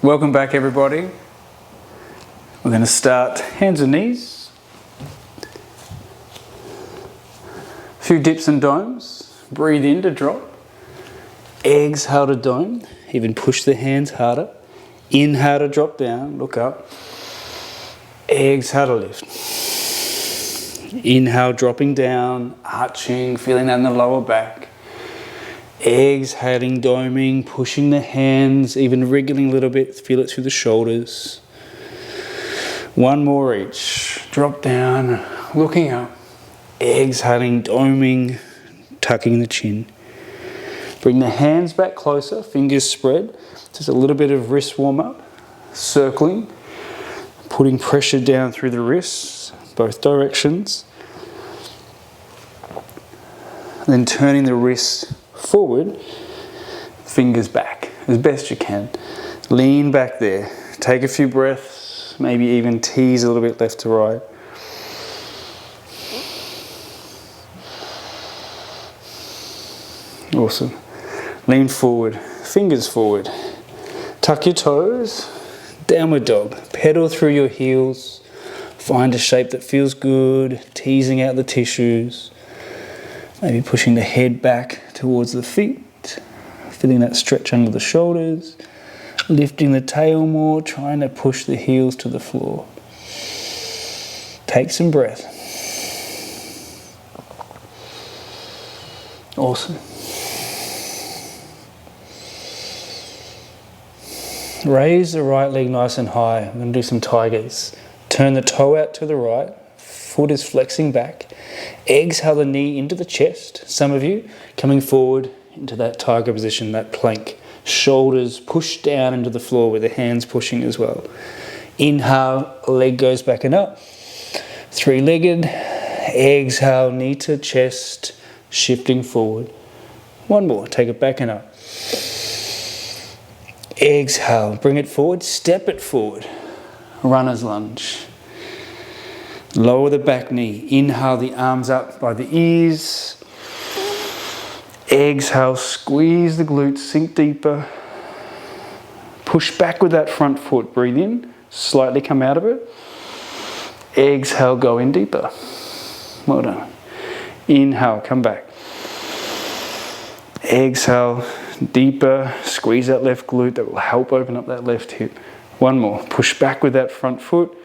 Welcome back, everybody. We're going to start hands and knees. A few dips and domes. Breathe in to drop. Exhale to dome. Even push the hands harder. Inhale to drop down. Look up. Exhale to lift. Inhale, dropping down, arching, feeling that in the lower back. Exhaling, doming, pushing the hands, even wriggling a little bit, feel it through the shoulders. One more each. Drop down, looking up. Exhaling, doming, tucking the chin. Bring the hands back closer, fingers spread. Just a little bit of wrist warm up. Circling, putting pressure down through the wrists, both directions. Then turning the wrists forward, fingers back as best you can. Lean back there. Take a few breaths, maybe even tease a little bit left to right. Awesome. Lean forward, fingers forward. Tuck your toes, downward dog. Pedal through your heels. Find a shape that feels good, teasing out the tissues. Maybe pushing the head back towards the feet, feeling that stretch under the shoulders, lifting the tail more, trying to push the heels to the floor. Take some breath. Awesome. Raise the right leg nice and high. I'm going to do some tigers. Turn the toe out to the right, foot is flexing back. Exhale the knee into the chest. Some of you coming forward into that tiger position, that plank. Shoulders push down into the floor with the hands pushing as well. Inhale, leg goes back and up. Three-legged. Exhale, knee to chest, shifting forward. One more, take it back and up. Exhale, bring it forward, step it forward. Runner's lunge. Lower the back knee. Inhale the arms up by the ears. Exhale, squeeze the glutes, sink deeper. Push back with that front foot. Breathe in, slightly come out of it. Exhale, go in deeper. Well done. Inhale, come back. Exhale, deeper. Squeeze that left glute. That will help open up that left hip. One more. Push back with that front foot.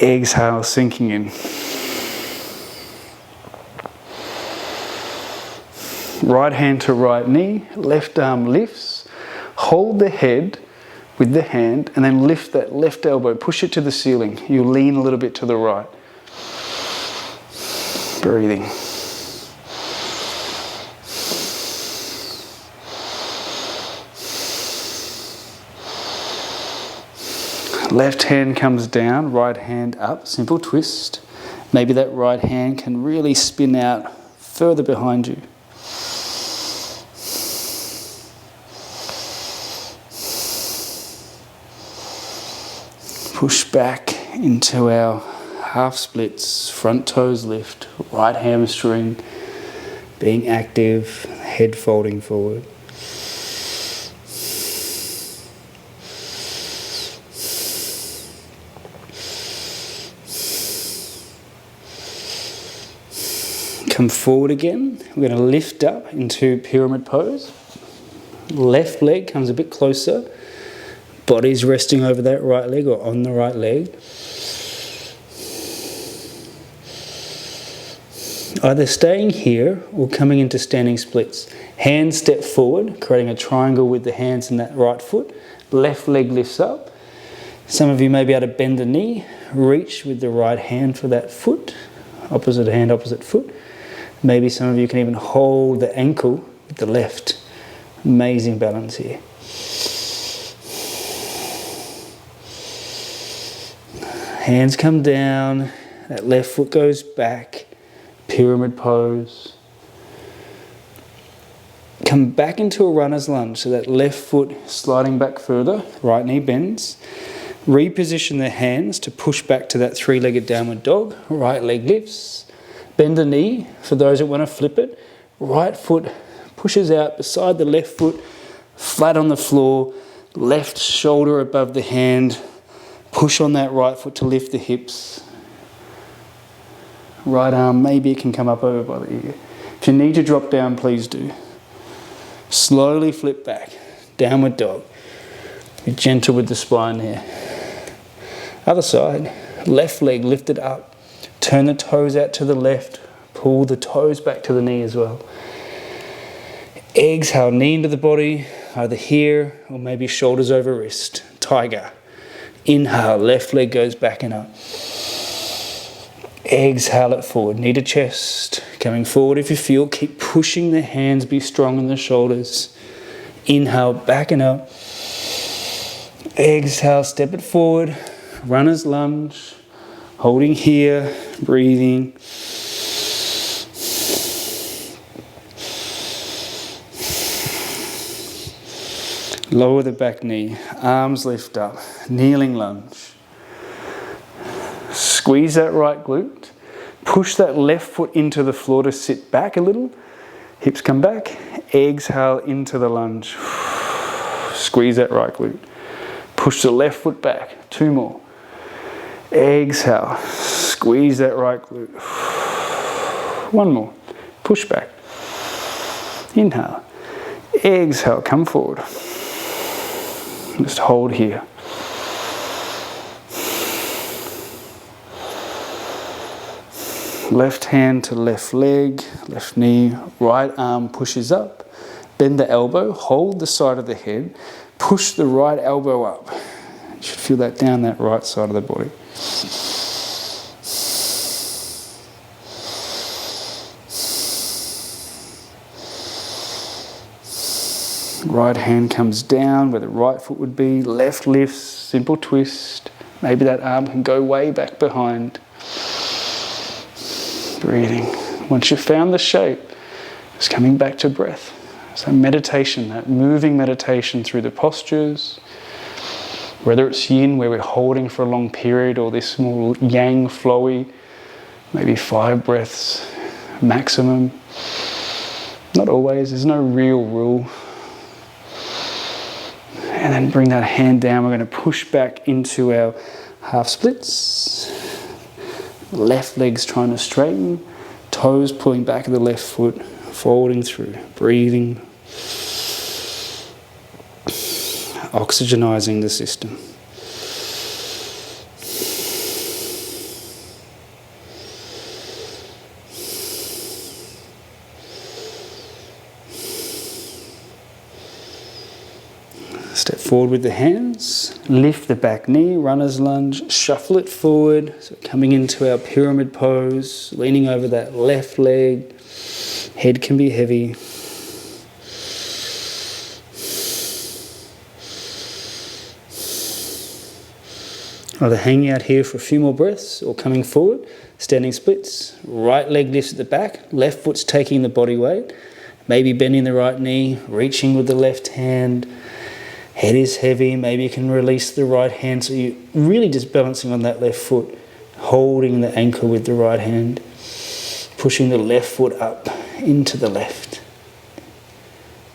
Exhale, sinking in. Right hand to right knee, left arm lifts. Hold the head with the hand and then lift that left elbow, push it to the ceiling. You lean a little bit to the right. Breathing. Left hand comes down, right hand up, simple twist. Maybe that right hand can really spin out further behind you. Push back into our half splits, front toes lift, right hamstring being active, head folding forward. Come forward again. We're going to lift up into pyramid pose. Left leg comes a bit closer. Body's resting over that right leg or on the right leg. Either staying here or coming into standing splits. Hands step forward, creating a triangle with the hands and that right foot. Left leg lifts up. Some of you may be able to bend the knee, reach with the right hand for that foot. Opposite hand, opposite foot. Maybe some of you can even hold the ankle with the left. Amazing balance here. Hands come down, that left foot goes back, pyramid pose. Come back into a runner's lunge, so that left foot sliding back further, right knee bends. Reposition the hands to push back to that three-legged downward dog, right leg lifts. Bend the knee for those that want to flip it. Right foot pushes out beside the left foot, flat on the floor. Left shoulder above the hand. Push on that right foot to lift the hips. Right arm, maybe it can come up over by the ear. If you need to drop down, please do. Slowly flip back. Downward dog. Be gentle with the spine here. Other side. Left leg lifted up. Turn the toes out to the left. Pull the toes back to the knee as well. Exhale, knee into the body, either here or maybe shoulders over wrist. Tiger. Inhale, left leg goes back and up. Exhale it forward, knee to chest. Coming forward if you feel, keep pushing the hands, be strong in the shoulders. Inhale, back and up. Exhale, step it forward. Runner's lunge. Holding here, breathing. Lower the back knee, arms lift up, kneeling lunge. Squeeze that right glute. Push that left foot into the floor to sit back a little. Hips come back. Exhale into the lunge. Squeeze that right glute. Push the left foot back. 2 more. Exhale. Squeeze that right glute. 1 more. Push back. Inhale. Exhale. Come forward. Just hold here. Left hand to left leg, left knee, right arm pushes up. Bend the elbow, hold the side of the head, push the right elbow up. You should feel that down that right side of the body. Right hand comes down where the right foot would be, left lifts, simple twist. Maybe that arm can go way back behind. Breathing. Once you've found the shape, just coming back to breath. So meditation, that moving meditation through the postures, whether it's yin where we're holding for a long period or this more yang flowy, maybe 5 breaths maximum. Not always, there's no real rule. And then bring that hand down. We're going to push back into our half splits. Left leg's trying to straighten. Toes pulling back of the left foot. Folding through. Breathing. Oxygenizing the system. Step forward with the hands, lift the back knee, runner's lunge, shuffle it forward. So coming into our pyramid pose, leaning over that left leg, head can be heavy. Either hanging out here for a few more breaths or coming forward, standing splits, right leg lifts at the back, left foot's taking the body weight, maybe bending the right knee, reaching with the left hand. Head is heavy, maybe you can release the right hand, so you're really just balancing on that left foot, holding the ankle with the right hand, pushing the left foot up into the left,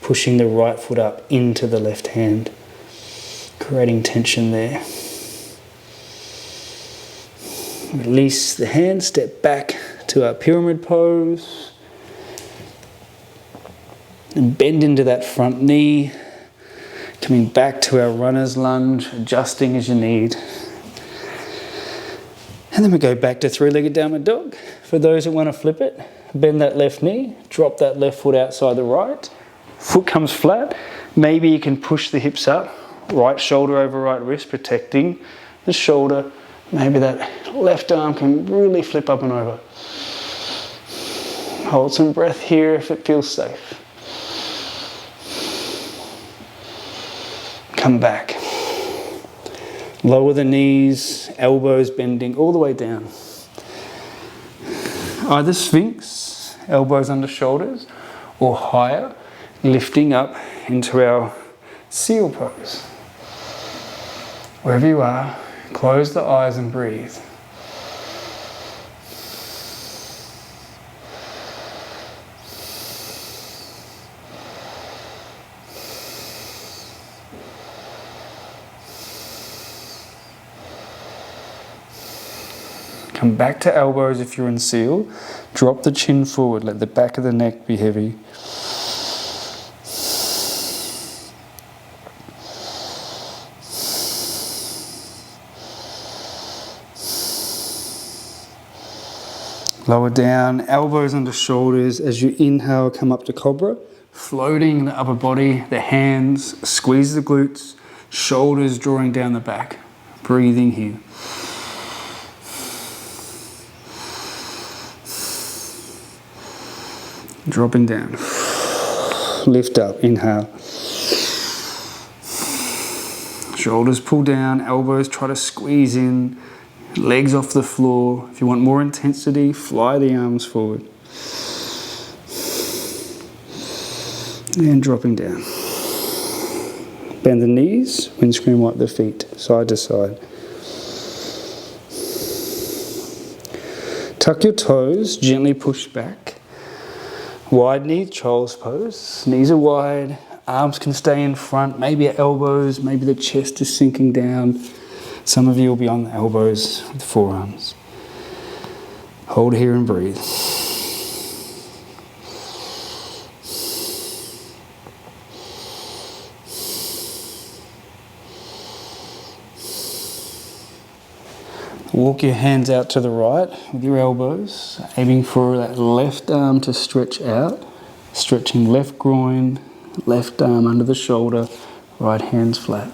pushing the right foot up into the left hand, creating tension there. Release the hand, step back to our pyramid pose, and bend into that front knee. Coming back to our runner's lunge, adjusting as you need. And then we go back to 3-legged downward dog. For those that want to flip it, bend that left knee, drop that left foot outside the right. Foot comes flat. Maybe you can push the hips up. Right shoulder over right wrist, protecting the shoulder. Maybe that left arm can really flip up and over. Hold some breath here if it feels safe. Come back. Lower the knees, elbows bending all the way down. Either Sphinx, elbows under shoulders, or higher, lifting up into our seal pose. Wherever you are, close the eyes and breathe. Come back to elbows if you're in seal. Drop the chin forward. Let the back of the neck be heavy. Lower down, elbows under shoulders. As you inhale, come up to cobra. Floating the upper body, the hands, squeeze the glutes, shoulders drawing down the back. Breathing here. Dropping down. Lift up, inhale. Shoulders pull down, elbows try to squeeze in. Legs off the floor. If you want more intensity, fly the arms forward. And dropping down. Bend the knees, windscreen wipe the feet, side to side. Tuck your toes, gently push back. Wide knee, child's pose. Knees are wide, arms can stay in front, maybe at elbows, maybe the chest is sinking down. Some of you will be on the elbows with the forearms. Hold here and breathe. Walk your hands out to the right with your elbows, aiming for that left arm to stretch out. Stretching left groin, left arm under the shoulder, right hand's flat.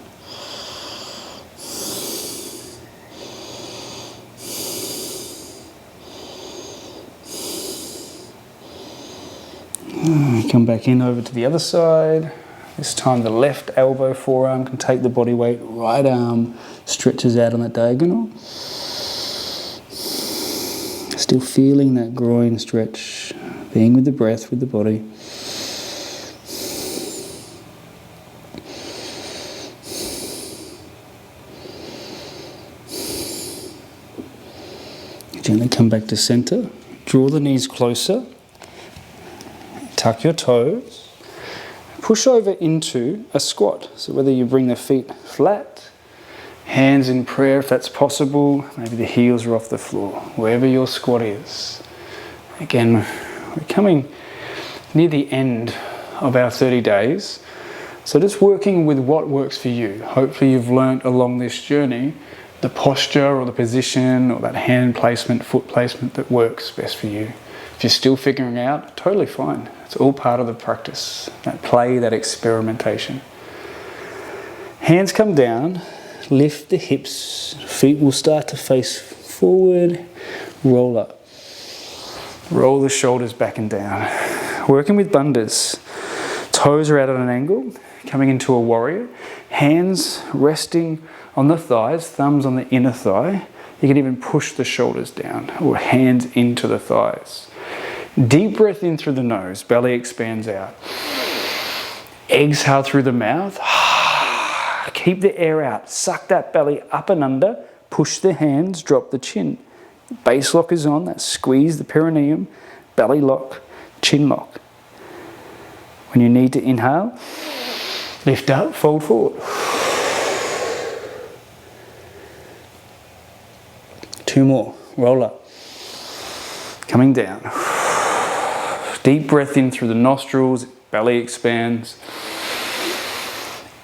Come back in over to the other side. This time the left elbow, forearm can take the body weight. Right arm stretches out on that diagonal. Still feeling that groin stretch. Being with the breath, with the body. Gently come back to center. Draw the knees closer. Tuck your toes. Push over into a squat. So whether you bring the feet flat, hands in prayer if that's possible, maybe the heels are off the floor, wherever your squat is. Again, we're coming near the end of our 30 days. So just working with what works for you. Hopefully you've learnt along this journey the posture or the position or that hand placement, foot placement that works best for you. If you're still figuring out, totally fine. It's all part of the practice, that play, that experimentation. Hands come down, lift the hips, feet will start to face forward, roll up. Roll the shoulders back and down. Working with bandhas. Toes are out at an angle, coming into a warrior. Hands resting on the thighs, thumbs on the inner thigh. You can even push the shoulders down or hands into the thighs. Deep breath in through the nose, belly expands out. Exhale through the mouth. Keep the air out. Suck that belly up and under. Push the hands, drop the chin. Base lock is on, that squeeze the perineum. Belly lock, chin lock. When you need to inhale, lift up, fold forward. 2 more, roll up. Coming down. Deep breath in through the nostrils, belly expands.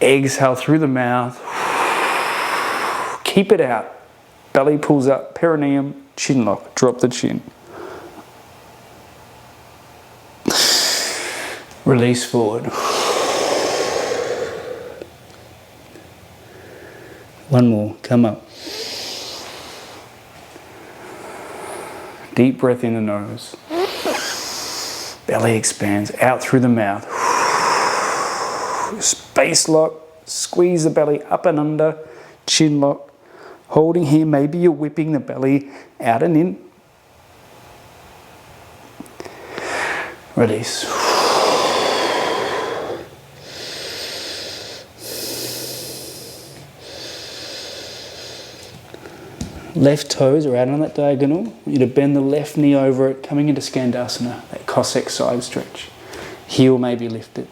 Exhale through the mouth. Keep it out. Belly pulls up, perineum, chin lock, drop the chin. Release forward. 1 more, come up. Deep breath in the nose. Belly expands out through the mouth. Space lock, squeeze the belly up and under, chin lock. Holding here, maybe you're whipping the belly out and in. Release. Left toes are out on that diagonal. I want you to bend the left knee over it, coming into Skandasana, that Cossack side stretch. Heel may be lifted.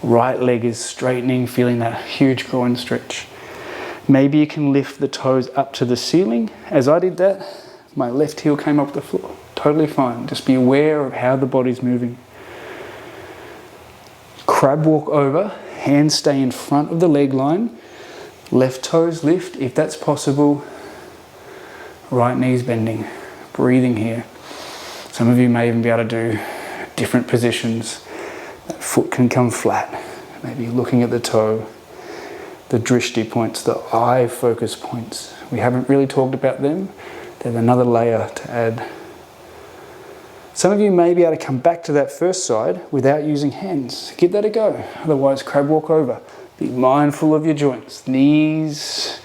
Right leg is straightening, feeling that huge groin stretch. Maybe you can lift the toes up to the ceiling, as I did that. My left heel came up the floor. Totally fine. Just be aware of how the body's moving. Crab walk over, hands stay in front of the leg line. Left toes lift if that's possible. Right knee's bending. Breathing here. Some of you may even be able to do different positions. That foot can come flat. Maybe looking at the toe. The drishti points, the eye focus points. We haven't really talked about them. There's another layer to add. Some of you may be able to come back to that first side without using hands. Give that a go. Otherwise, crab walk over. Be mindful of your joints, knees,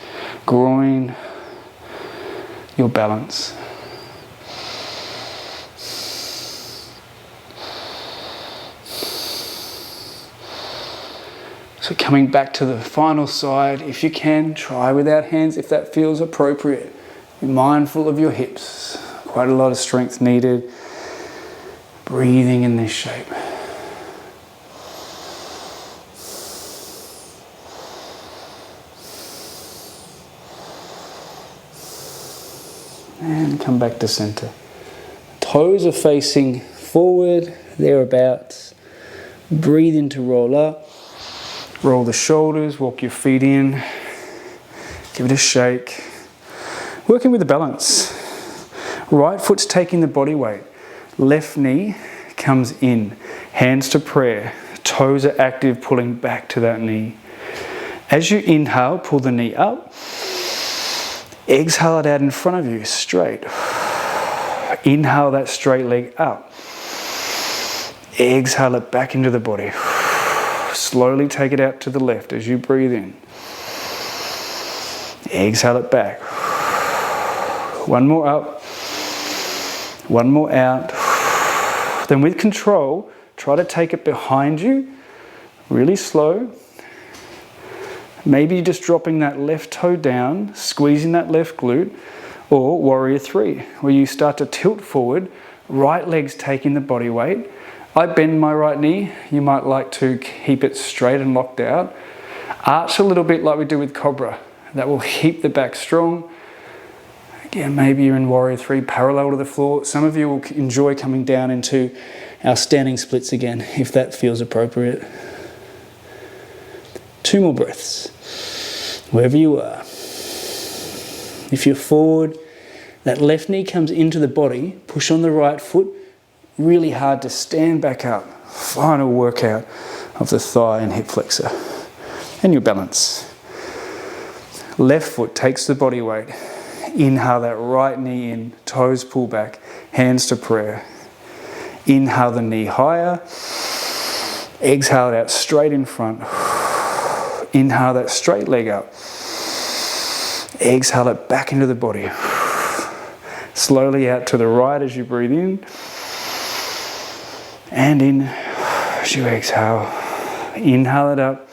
groin, your balance. So coming back to the final side, if you can, try without hands if that feels appropriate. Be mindful of your hips. Quite a lot of strength needed. Breathing in this shape. And come back to center. Toes are facing forward, thereabouts. Breathe in to roll up. Roll the shoulders, walk your feet in. Give it a shake. Working with the balance. Right foot's taking the body weight. Left knee comes in. Hands to prayer. Toes are active, pulling back to that knee. As you inhale, pull the knee up. Exhale it out in front of you, straight. Inhale that straight leg up. Exhale it back into the body. Slowly take it out to the left as you breathe in. Exhale it back. One more up. One more out. Then with control, try to take it behind you, really slow. Maybe just dropping that left toe down, squeezing that left glute, or warrior three, where you start to tilt forward, right leg's taking the body weight. I bend my right knee. You might like to keep it straight and locked out. Arch a little bit like we do with cobra. That will keep the back strong. Again, maybe you're in warrior three, parallel to the floor. Some of you will enjoy coming down into our standing splits again, if that feels appropriate. 2 more breaths, wherever you are. If you're forward, that left knee comes into the body, push on the right foot, really hard to stand back up. Final workout of the thigh and hip flexor. And your balance. Left foot takes the body weight. Inhale that right knee in, toes pull back, hands to prayer. Inhale the knee higher. Exhale it out straight in front. Inhale that straight leg up. Exhale it back into the body. Slowly out to the right as you breathe in. And in as you exhale. Inhale it up.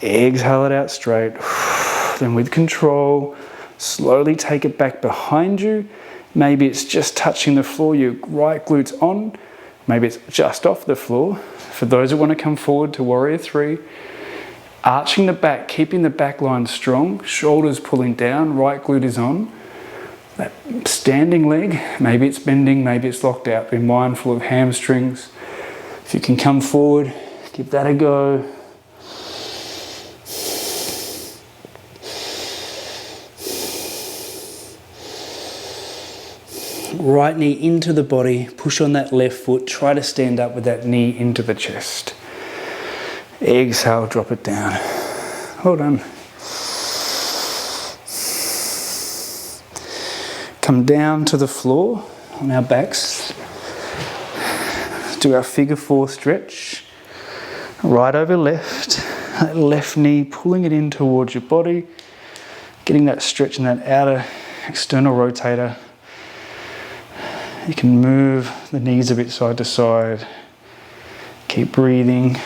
Exhale it out straight. Then with control, slowly take it back behind you. Maybe it's just touching the floor, your right glute's on. Maybe it's just off the floor. For those who want to come forward to warrior three, arching the back, keeping the back line strong, shoulders pulling down, right glute is on. That standing leg, maybe it's bending, maybe it's locked out. Be mindful of hamstrings. If you can come forward, give that a go. Right knee into the body, push on that left foot, try to stand up with that knee into the chest. Exhale, drop it down. Hold on. Come down to the floor on our backs. Do our figure 4 stretch. Right over left. That left knee pulling it in towards your body. Getting that stretch in that outer external rotator. You can move the knees a bit side to side. Keep breathing.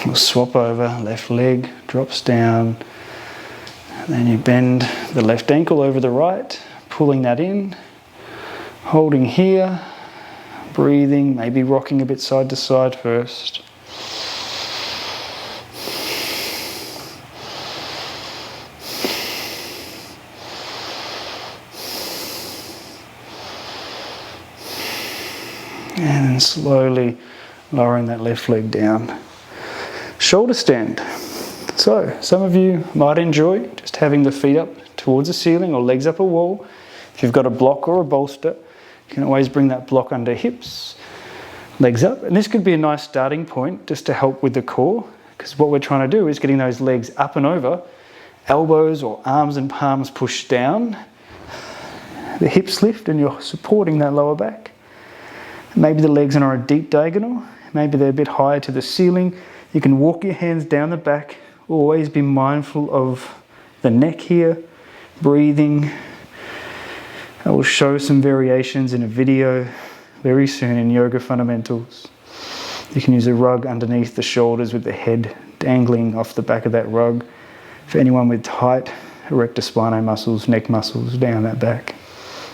We'll swap over, left leg drops down. And then you bend the left ankle over the right, pulling that in, holding here. Breathing, maybe rocking a bit side to side first. And then slowly lowering that left leg down. Shoulder stand. So, some of you might enjoy just having the feet up towards the ceiling or legs up a wall. If you've got a block or a bolster, you can always bring that block under hips, legs up. And this could be a nice starting point just to help with the core, because what we're trying to do is getting those legs up and over, elbows or arms and palms push down, the hips lift and you're supporting that lower back. Maybe the legs are on a deep diagonal, maybe they're a bit higher to the ceiling. You can walk your hands down the back, always be mindful of the neck here, breathing. I will show some variations in a video very soon in Yoga Fundamentals. You can use a rug underneath the shoulders with the head dangling off the back of that rug. For anyone with tight erector spinae muscles, neck muscles down that back.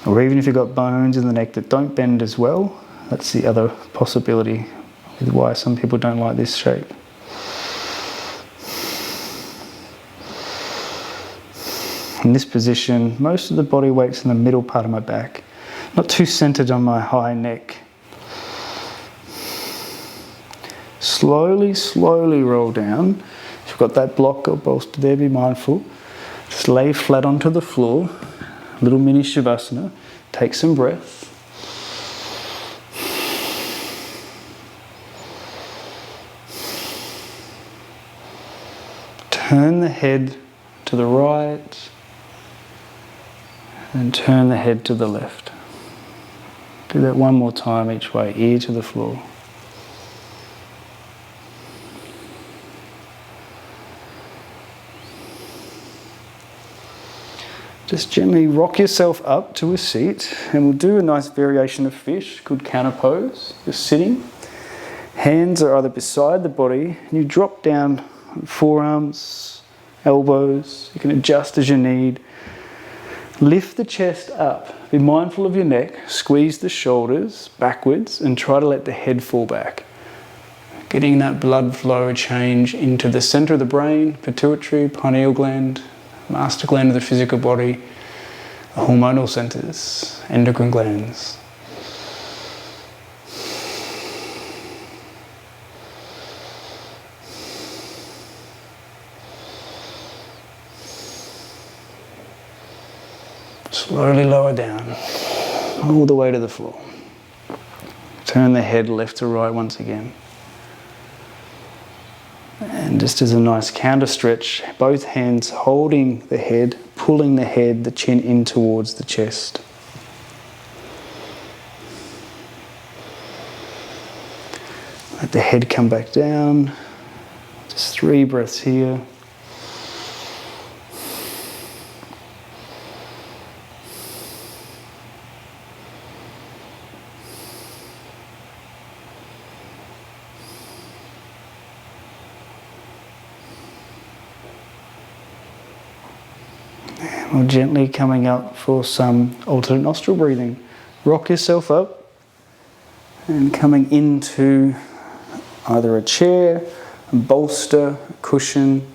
Or even if you've got bones in the neck that don't bend as well, that's the other possibility with why some people don't like this shape. In this position, most of the body weight's in the middle part of my back, not too centered on my high neck. Slowly, slowly roll down. If you've got that block or bolster there, be mindful. Just lay flat onto the floor, little mini Sivasana. Take some breath. Turn the head to the right and turn the head to the left. Do that one more time each way, ear to the floor. Just gently rock yourself up to a seat and we'll do a nice variation of fish, good counter pose, just sitting. Hands are either beside the body and you drop down forearms, elbows, you can adjust as you need. Lift the chest up, be mindful of your neck, squeeze the shoulders backwards and try to let the head fall back. Getting that blood flow change into the center of the brain, pituitary, pineal gland, master gland of the physical body, the hormonal centers, endocrine glands. Slowly lower down, all the way to the floor. Turn the head left to right once again. And just as a nice counter stretch, both hands holding the head, pulling the head, the chin in towards the chest. Let the head come back down. Just 3 breaths here. Or gently coming up for some alternate nostril breathing. Rock yourself up and coming into either a chair, a bolster, a cushion.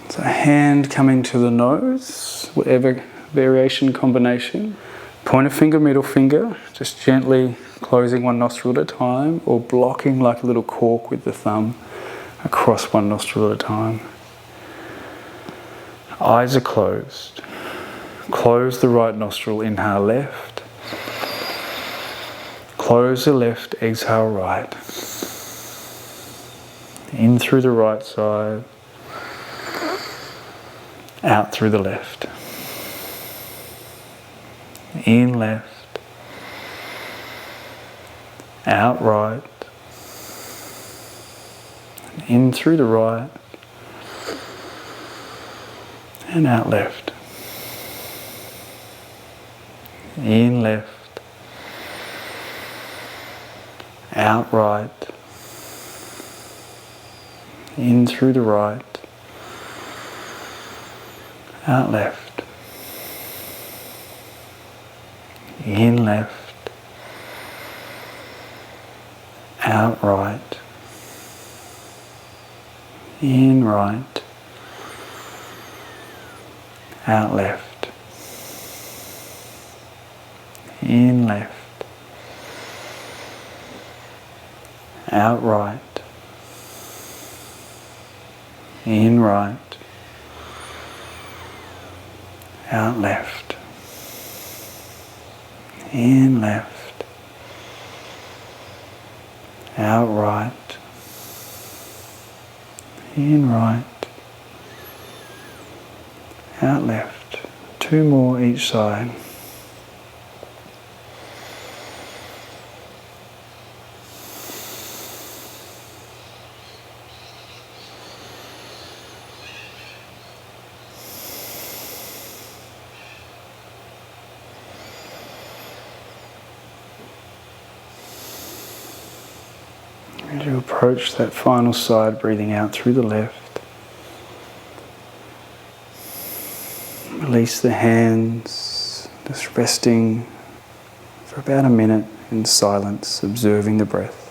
So hand coming to the nose, whatever variation combination. Pointer finger, middle finger, just gently closing one nostril at a time or blocking like a little cork with the thumb across one nostril at a time. Eyes are closed. Close the right nostril, inhale left. Close the left, exhale right. In through the right side. Out through the left. In left. Out right. In through the right. And out left. In left. Out right. In through the right. Out left. In left. out right, in right, out left, in left, out right, in right, out left, in left, out right, in right, out left. 2 more each side. As you approach that final side, breathing out through the left, release the hands, just resting for about a minute in silence, observing the breath.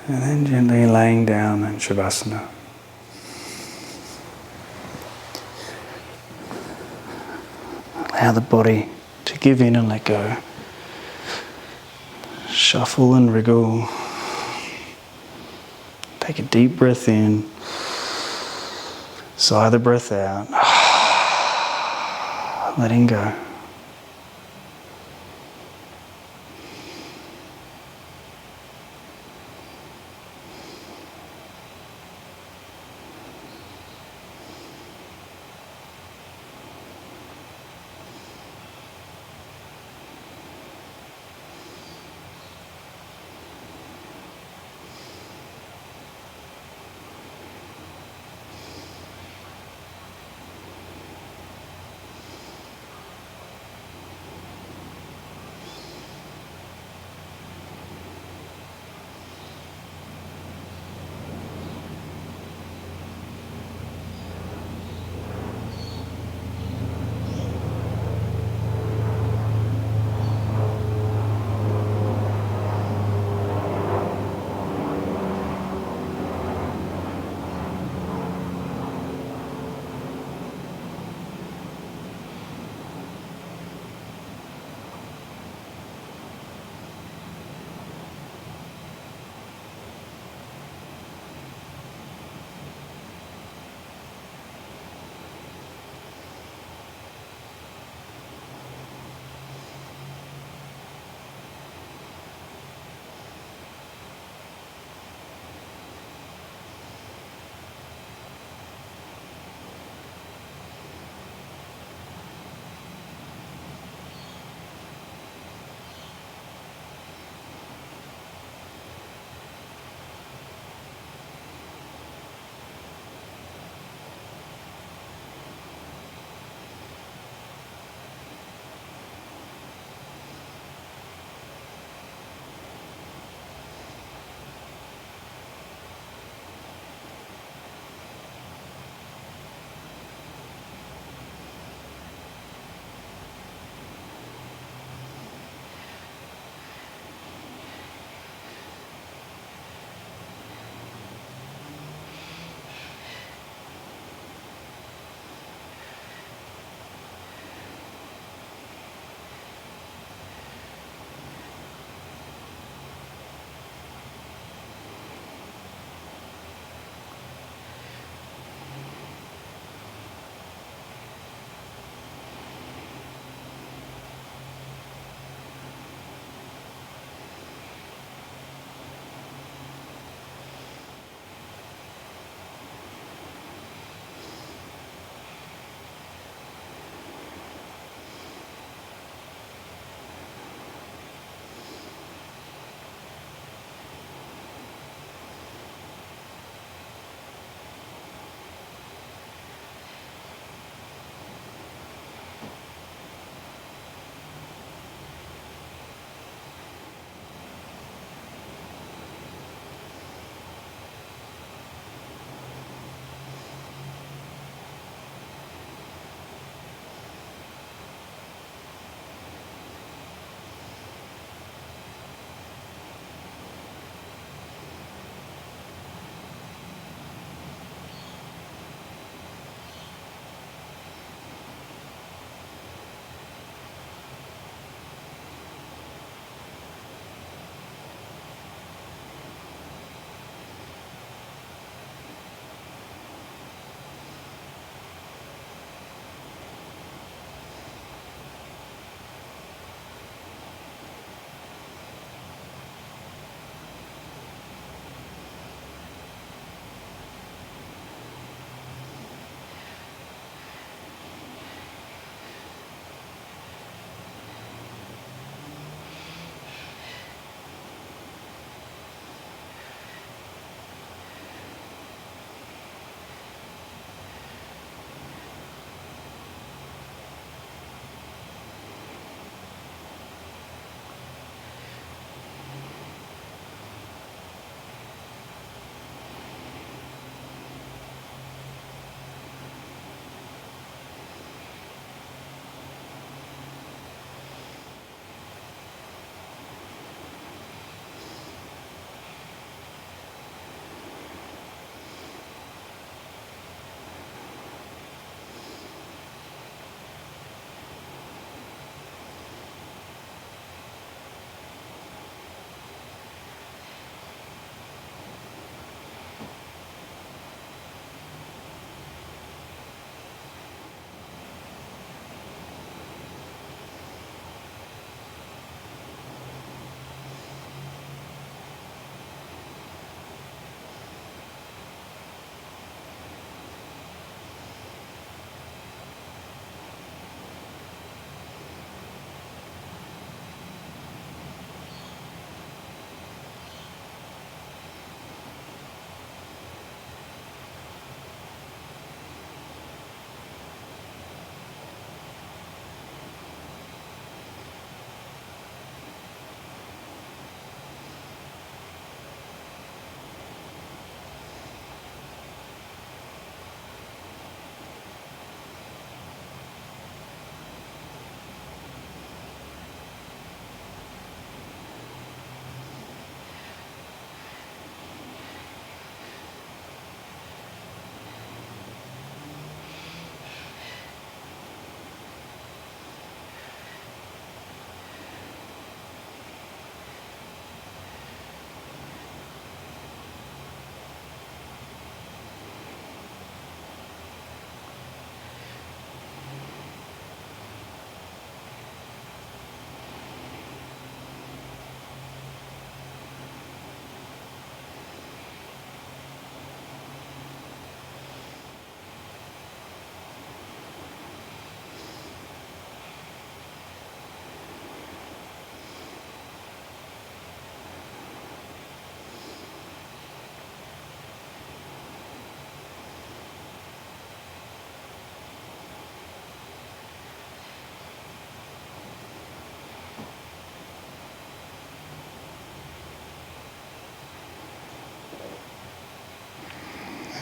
And then gently laying down in Sivasana. Allow the body to give in and let go. Shuffle and wriggle. Take a deep breath in. Sigh the breath out. Letting go.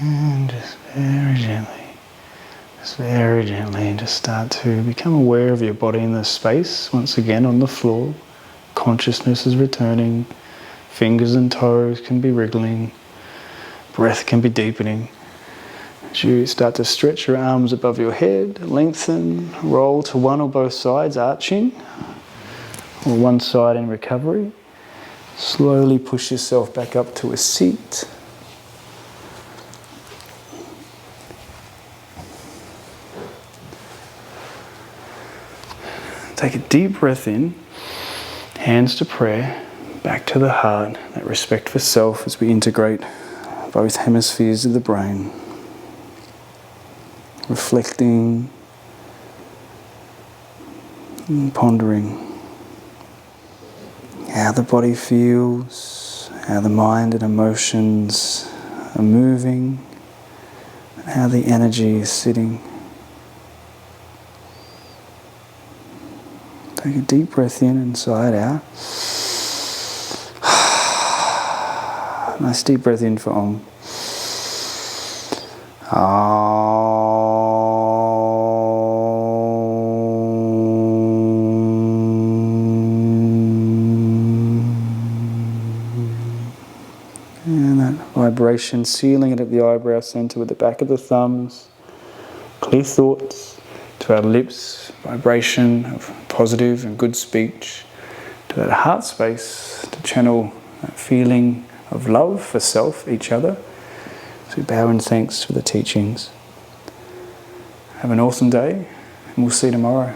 And just very gently, just start to become aware of your body in the space. Once again on the floor, consciousness is returning, fingers and toes can be wriggling, breath can be deepening. As you start to stretch your arms above your head, lengthen, roll to one or both sides, arching, or one side in recovery. Slowly push yourself back up to a seat. Take a deep breath in, hands to prayer, back to the heart, that respect for self as we integrate both hemispheres of the brain. Reflecting and pondering how the body feels, how the mind and emotions are moving, and how the energy is sitting. Take a deep breath in and sigh it out. Nice deep breath in for Om. And that vibration, sealing it at the eyebrow center with the back of the thumbs. Clear thoughts to our lips, vibration of positive and good speech, to that heart space to channel that feeling of love for self, each other. So we bow in thanks for the teachings. Have an awesome day, and we'll see you tomorrow.